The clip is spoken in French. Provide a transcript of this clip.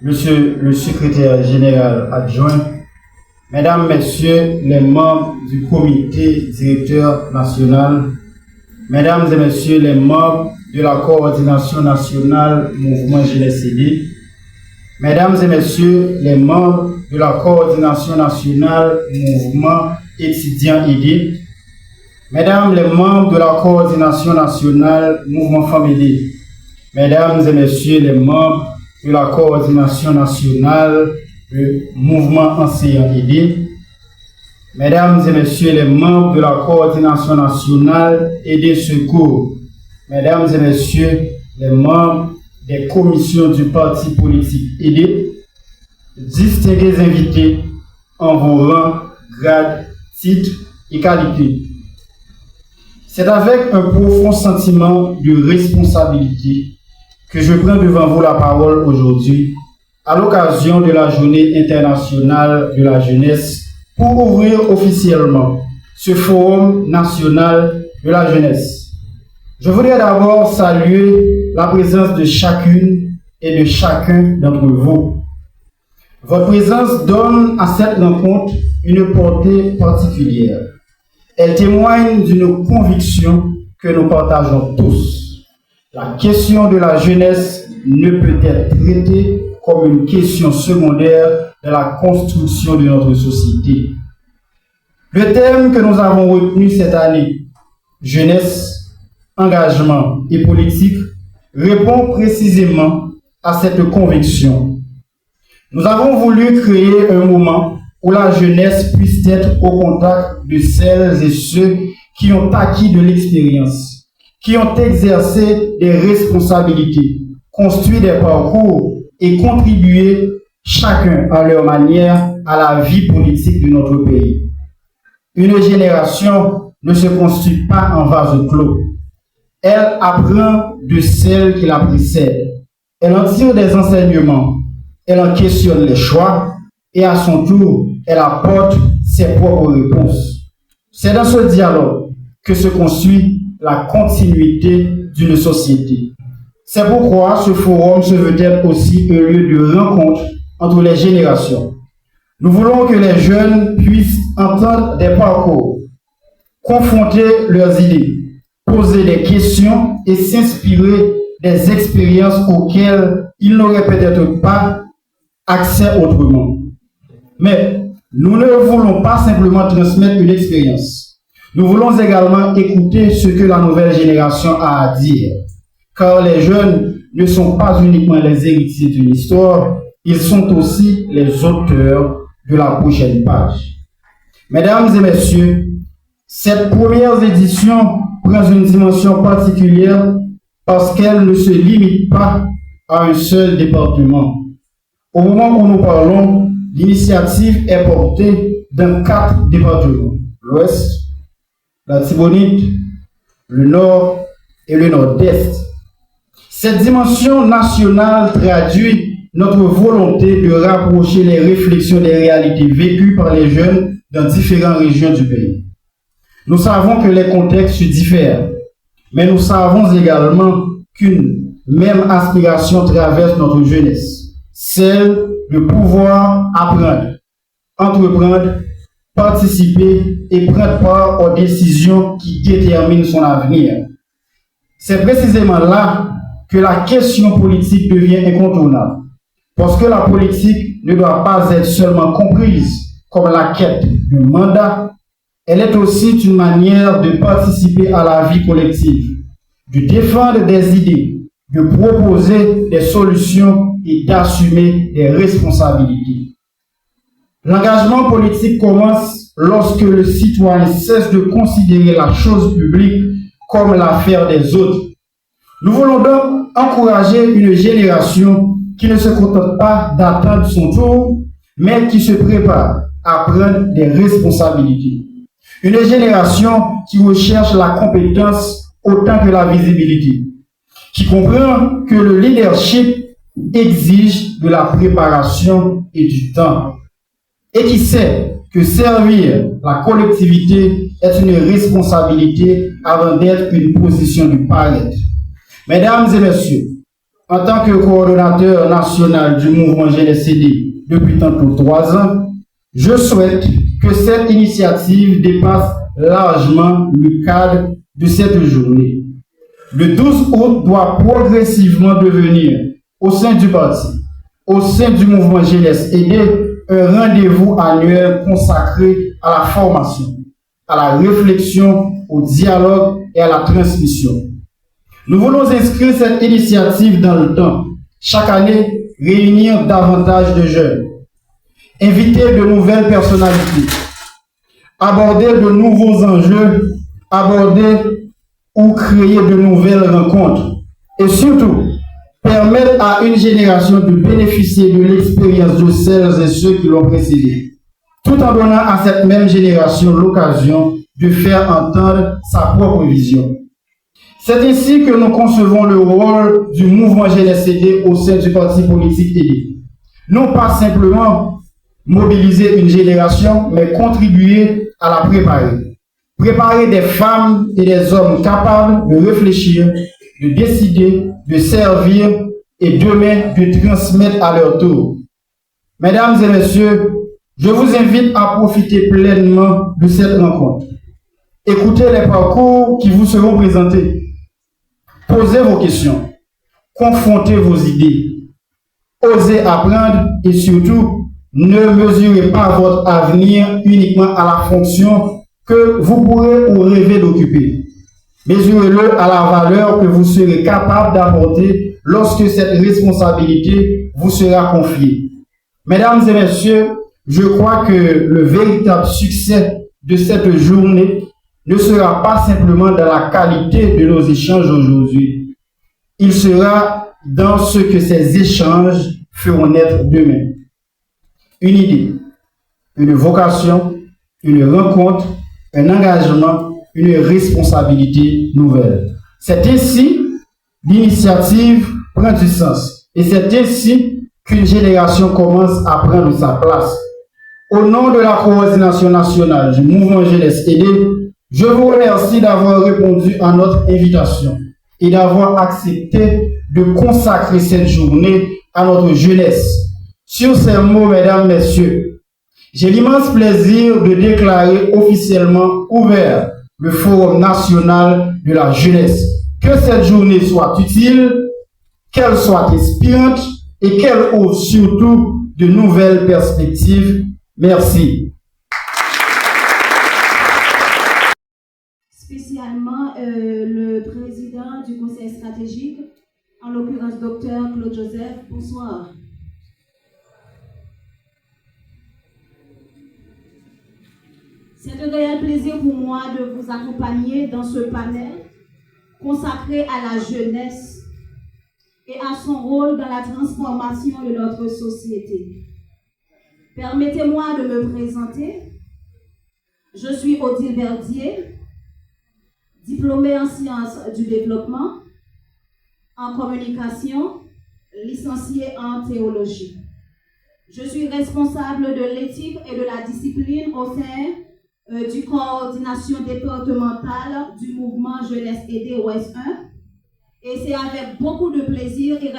Monsieur le secrétaire général adjoint, Mesdames, Messieurs les membres du comité directeur national, Mesdames et Messieurs les membres de la coordination nationale Mouvement Jeunesse Aidée, Mesdames et Messieurs les membres de la coordination nationale Mouvement Étudiants Aidés, Mesdames les membres de la coordination nationale Mouvement Femmes Aidées, Mesdames et Messieurs les membres de la coordination nationale du Mouvement Enseignants Aidés, Mesdames et Messieurs les membres de la coordination nationale Aidés Secours, Mesdames et Messieurs les membres des commissions du parti politique Aidés, distingués invités en vos rangs, grades, titres et qualités. C'est avec un profond sentiment de responsabilité que je prends devant vous la parole aujourd'hui à l'occasion de la Journée internationale de la jeunesse pour ouvrir officiellement ce Forum national de la jeunesse. Je voudrais d'abord saluer la présence de chacune et de chacun d'entre vous. Votre présence donne à cette rencontre une portée particulière. Elle témoigne d'une conviction que nous partageons tous. La question de la jeunesse ne peut être traitée comme une question secondaire de la construction de notre société. Le thème que nous avons retenu cette année, jeunesse, engagement et politique, répond précisément à cette conviction. Nous avons voulu créer un moment où la jeunesse puisse être au contact de celles et ceux qui ont acquis de l'expérience, qui ont exercé des responsabilités, construit des parcours et contribué chacun à leur manière à la vie politique de notre pays. Une génération ne se construit pas en vase clos. Elle apprend de celle qui la précède. Elle en tire des enseignements. Elle en questionne les choix et à son tour, elle apporte ses propres réponses. C'est dans ce dialogue que se construit la continuité d'une société. C'est pourquoi ce forum se veut être aussi un lieu de rencontre entre les générations. Nous voulons que les jeunes puissent entendre des parcours, confronter leurs idées, poser des questions et s'inspirer des expériences auxquelles ils n'auraient peut-être pas accès autrement. Mais nous ne voulons pas simplement transmettre une expérience. Nous voulons également écouter ce que la nouvelle génération a à dire, car les jeunes ne sont pas uniquement les héritiers d'une histoire, ils sont aussi les auteurs de la prochaine page. Mesdames et messieurs, cette première édition prend une dimension particulière parce qu'elle ne se limite pas à un seul département. Au moment où nous parlons, l'initiative est portée dans 4 départements, l'Ouest, la Tibonite, le Nord et le Nord-Est. Cette dimension nationale traduit notre volonté de rapprocher les réflexions des réalités vécues par les jeunes dans différentes régions du pays. Nous savons que les contextes diffèrent, mais nous savons également qu'une même aspiration traverse notre jeunesse, celle de pouvoir apprendre, entreprendre, participer et prendre part aux décisions qui déterminent son avenir. C'est précisément là que la question politique devient incontournable, parce que la politique ne doit pas être seulement comprise comme la quête d'un mandat, elle est aussi une manière de participer à la vie collective, de défendre des idées, de proposer des solutions et d'assumer des responsabilités. L'engagement politique commence lorsque le citoyen cesse de considérer la chose publique comme l'affaire des autres. Nous voulons donc encourager une génération qui ne se contente pas d'attendre son tour, mais qui se prépare à prendre des responsabilités. Une génération qui recherche la compétence autant que la visibilité, qui comprend que le leadership exige de la préparation et du temps, et qui sait que servir la collectivité est une responsabilité avant d'être une position du paraître. Mesdames et messieurs, En tant que coordonnateur national du mouvement GNSCD depuis tantôt 3 ans, je souhaite que cette initiative dépasse largement le cadre de cette journée. Le 12 août doit progressivement devenir, au sein du parti, au sein du mouvement GNSCD, un rendez-vous annuel consacré à la formation, à la réflexion, au dialogue et à la transmission. Nous voulons inscrire cette initiative dans le temps. Chaque année, réunir davantage de jeunes, inviter de nouvelles personnalités, aborder de nouveaux enjeux, aborder ou créer de nouvelles rencontres et surtout permettre à une génération de bénéficier de l'expérience de celles et ceux qui l'ont précédée, tout en donnant à cette même génération l'occasion de faire entendre sa propre vision. C'est ainsi que nous concevons le rôle du mouvement GNSCD au sein du parti politique aidé. Non pas simplement mobiliser une génération, mais contribuer à la préparer. Préparer des femmes et des hommes capables de réfléchir, de décider, de servir et demain de transmettre à leur tour. Mesdames et messieurs, je vous invite à profiter pleinement de cette rencontre. Écoutez les parcours qui vous seront présentés. Posez vos questions, confrontez vos idées, osez apprendre et surtout, ne mesurez pas votre avenir uniquement à la fonction que vous pourrez ou rêver d'occuper. Mesurez-le à la valeur que vous serez capable d'apporter lorsque cette responsabilité vous sera confiée. Mesdames et messieurs, je crois que le véritable succès de cette journée ne sera pas simplement dans la qualité de nos échanges aujourd'hui. Il sera dans ce que ces échanges feront naître demain. Une idée, une vocation, une rencontre, un engagement, une responsabilité nouvelle. C'est ainsi l'initiative prend du sens. Et c'est ainsi qu'une génération commence à prendre sa place. Au nom de la coordination nationale du mouvement Jeunesse Aidée, je vous remercie d'avoir répondu à notre invitation et d'avoir accepté de consacrer cette journée à notre jeunesse. Sur ces mots, mesdames, messieurs, j'ai l'immense plaisir de déclarer officiellement ouvert le Forum national de la jeunesse. Que cette journée soit utile, qu'elle soit inspirante et qu'elle ouvre surtout de nouvelles perspectives. Merci. Spécialement le président du conseil stratégique, en l'occurrence Dr Claude Joseph. Bonsoir. C'est un réel plaisir pour moi de vous accompagner dans ce panel consacré à la jeunesse et à son rôle dans la transformation de notre société. Permettez-moi de me présenter. Je suis Odile Verdier, diplômée en sciences du développement, en communication, licenciée en théologie. Je suis responsable de l'éthique et de la discipline au sein du coordination départementale du mouvement Jeunesse Aidée Ouest 1. Et c'est avec beaucoup de plaisir et